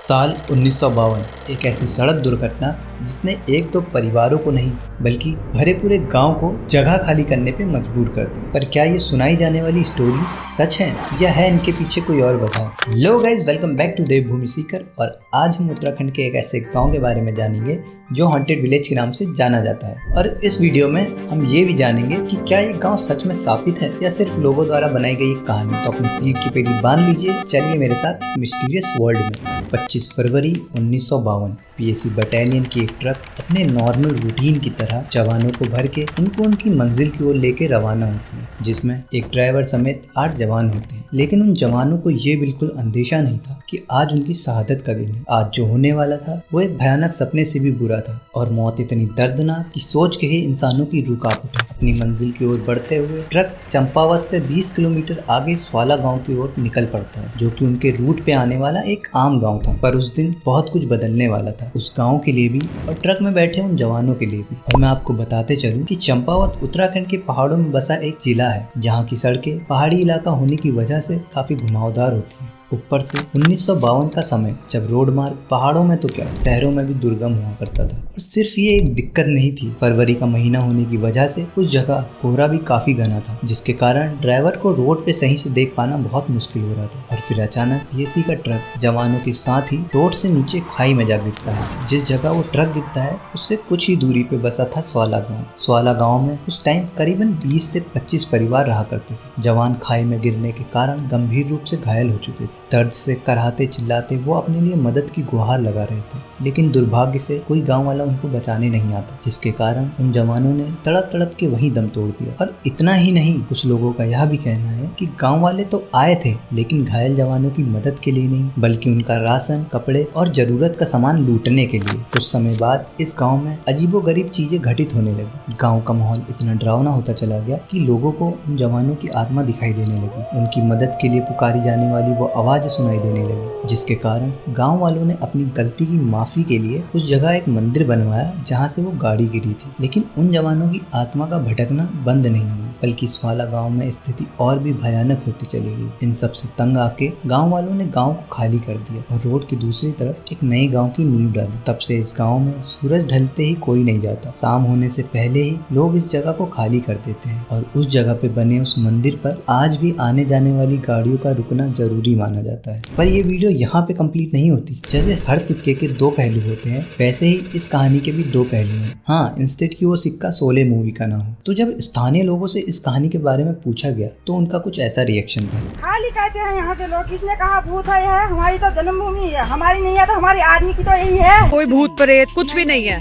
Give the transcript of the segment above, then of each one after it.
साल 1952 एक ऐसी सड़क दुर्घटना जिसने एक दो परिवारों को नहीं बल्कि भरे पूरे गांव को जगह खाली करने पे मजबूर कर दिया। पर क्या ये सुनाई जाने वाली स्टोरीज सच हैं या है इनके पीछे कोई और वजह? Hello guys, welcome back to Devbhoomi seeker. और आज हम उत्तराखंड के एक ऐसे गांव के बारे में जानेंगे जो हॉन्टेड विलेज के नाम से जाना जाता है। और इस वीडियो में हम ये भी जानेंगे कि क्या ये गांव सच में स्थापित है या सिर्फ लोगों द्वारा बनाई गई एक कहानी। तो अपनी सीट की पेटी बांध लीजिए, चलिए मेरे साथ मिस्टीरियस वर्ल्ड में। 25 फरवरी 1952 पीएसी बटालियन की एक ट्रक अपने नॉर्मल रूटीन की तरह जवानों को भर के उनको उनकी मंजिल की ओर लेके रवाना होती है, जिसमें एक ड्राइवर समेत 8 जवान होते हैं। लेकिन उन जवानों को ये बिल्कुल अंदेशा नहीं था कि आज उनकी शहादत का दिन है। आज जो होने वाला था वो एक भयानक सपने से भी बुरा था, और मौत इतनी दर्दनाक कि सोच के ही इंसानों की रूह कांप उठी। अपनी मंजिल की ओर बढ़ते हुए ट्रक चंपावत से 20 किलोमीटर आगे स्वाला गांव की ओर निकल पड़ता है, जो कि उनके रूट पे आने वाला एक आम गांव था। पर उस दिन बहुत कुछ बदलने वाला था, उस गांव के लिए भी और ट्रक में बैठे उन जवानों के लिए भी। और मैं आपको बताते चलूं कि चंपावत उत्तराखंड के पहाड़ों में बसा एक जिला है, जहाँ की सड़कें पहाड़ी इलाका होने की वजह से काफी घुमावदार होती है। ऊपर से 1952 का समय, जब रोड मार्ग पहाड़ों में तो क्या शहरों में भी दुर्गम हुआ करता था। और सिर्फ ये एक दिक्कत नहीं थी, फरवरी का महीना होने की वजह से उस जगह कोहरा भी काफी घना था, जिसके कारण ड्राइवर को रोड पे सही से देख पाना बहुत मुश्किल हो रहा था। और फिर अचानक पीएसी का ट्रक जवानों के साथ ही रोड से नीचे खाई में जा गिरता है। जिस जगह वो ट्रक गिरता है उससे कुछ ही दूरी पे बसा था स्वाला गाँव। स्वाला गाँव में उस टाइम करीबन 20 से 25 परिवार रहा करते थे। जवान खाई में गिरने के कारण गंभीर रूप से घायल हो चुके थे। दर्द से कराहते चिल्लाते वो अपने लिए मदद की गुहार लगा रहे थे, लेकिन दुर्भाग्य से कोई गांव वाला उनको बचाने नहीं आता, जिसके कारण उन जवानों ने तड़प तड़प के वहीं दम तोड़ दिया। और इतना ही नहीं, कुछ लोगों का यह भी कहना है कि गांव वाले तो आए थे, लेकिन घायल जवानों की मदद के लिए नहीं, बल्कि उनका राशन, कपड़े और जरूरत का सामान लूटने के लिए। कुछ समय बाद इस गाँव में अजीबोगरीब चीजें घटित होने लगी। गाँव का माहौल इतना डरावना होता चला गया कि लोगों को उन जवानों की आत्मा दिखाई देने लगी। उनकी मदद के लिए पुकारी जाने वाली वो आवाज सुनाई देने लगी, जिसके कारण गांव वालों ने अपनी गलती की माफी के लिए उस जगह एक मंदिर बनवाया जहां से वो गाड़ी गिरी थी। लेकिन उन जवानों की आत्मा का भटकना बंद नहीं हुआ, बल्कि स्वाला गांव में स्थिति और भी भयानक होती चली गई। इन सब से तंग आके गांव वालों ने गांव को खाली कर दिया और रोड की दूसरी तरफ एक नए गांव की नींव डाली। तब से इस गांव में सूरज ढलते ही कोई नहीं जाता। शाम होने से पहले ही लोग इस जगह को खाली कर देते हैं, और उस जगह पे बने उस मंदिर पर आज भी आने जाने वाली गाड़ियों का रुकना जरूरी माना जाता है। पर ये वीडियो यहाँ पे कंप्लीट नहीं होती। जैसे हर सिक्के के 2 पहलू होते हैं, वैसे ही इस कहानी के भी 2 पहलू हैं। हाँ, इंस्टेड कि वो सिक्का शोले मूवी का ना हो। तो जब स्थानीय लोगों से इस कहानी के बारे में पूछा गया तो उनका कुछ ऐसा रिएक्शन था। खाली कहते हैं यहाँ के लोग, किसने कहा भूत है? हमारी तो जन्मभूमि है, हमारी नहीं है तो हमारी आदमी की तो यही है। कोई भूत प्रेत कुछ भी नहीं है,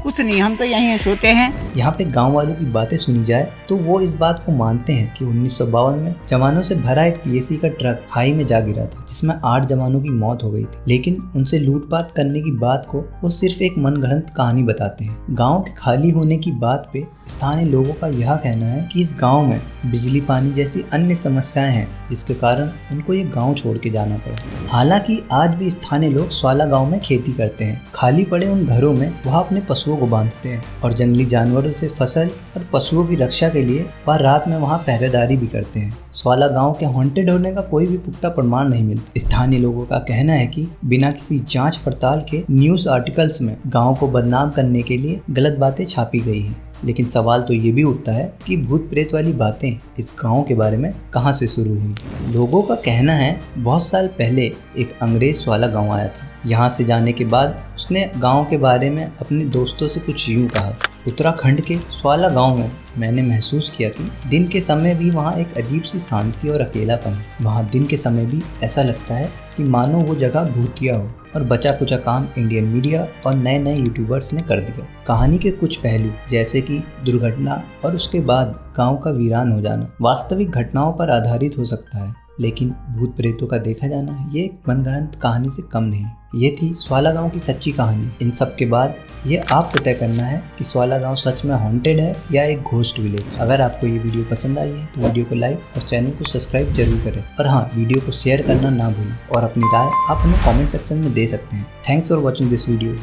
कुछ नहीं, हम तो यहीं सोते हैं। यहाँ पे गांव वालों की बातें सुनी जाए तो वो इस बात को मानते हैं कि 1952 में जवानों से भरा एक पीएसी का ट्रक खाई में जा गिरा था, जिसमें 8 जवानों की मौत हो गई थी। लेकिन उनसे लूटपाट करने की बात को वो सिर्फ एक मनगढ़ंत कहानी बताते हैं। गाँव के खाली होने की बात पे स्थानीय लोगों का यह कहना है कि इस गाँव में बिजली पानी जैसी अन्य समस्याएं हैं, जिसके कारण उनको ये गाँव छोड़ के जाना पड़ा। हालांकि आज भी स्थानीय लोग स्वाला गाँव में खेती करते हैं। खाली पड़े उन घरों में वह अपने पशुओं को बांधते हैं, और जंगली जानवरों से फसल और पशुओं की रक्षा के लिए वह रात में वहां पहरेदारी भी करते हैं। स्वाला गांव के हॉन्टेड होने का कोई भी पुख्ता प्रमाण नहीं मिलता। स्थानीय लोगों का कहना है कि बिना किसी जांच पड़ताल के न्यूज आर्टिकल्स में गांव को बदनाम करने के लिए गलत बातें छापी गई हैं। लेकिन सवाल तो ये भी उठता है कि भूत प्रेत वाली बातें इस गांव के बारे में कहां से शुरू हुई। लोगों का कहना है बहुत साल पहले एक अंग्रेज स्वाला गांव आया था। यहाँ से जाने के बाद उसने गांव के बारे में अपने दोस्तों से कुछ यूँ कहा, उत्तराखंड के स्वाला गांव में मैंने महसूस किया कि दिन के समय भी वहाँ एक अजीब सी शांति और अकेलापन। वहाँ दिन के समय भी ऐसा लगता है कि मानो वो जगह भूतिया हो। और बचा कुचा काम इंडियन मीडिया और नए नए यूट्यूबर्स ने कर दिया। कहानी के कुछ पहलू जैसे कि दुर्घटना और उसके बाद गांव का वीरान हो जाना वास्तविक घटनाओं पर आधारित हो सकता है, लेकिन भूत प्रेतों का देखा जाना ये एक मनगढ़ंत कहानी से कम नहीं। ये थी स्वाला गांव की सच्ची कहानी। इन सब के बाद ये आपको तय करना है कि स्वाला गांव सच में हॉन्टेड है या एक घोस्ट विलेज। अगर आपको ये वीडियो पसंद आई है तो वीडियो को लाइक और चैनल को सब्सक्राइब जरूर करें। और हाँ, वीडियो को शेयर करना ना भूलें, और अपनी राय आप हमें कमेंट सेक्शन में दे सकते हैं। Thanks for watching this video.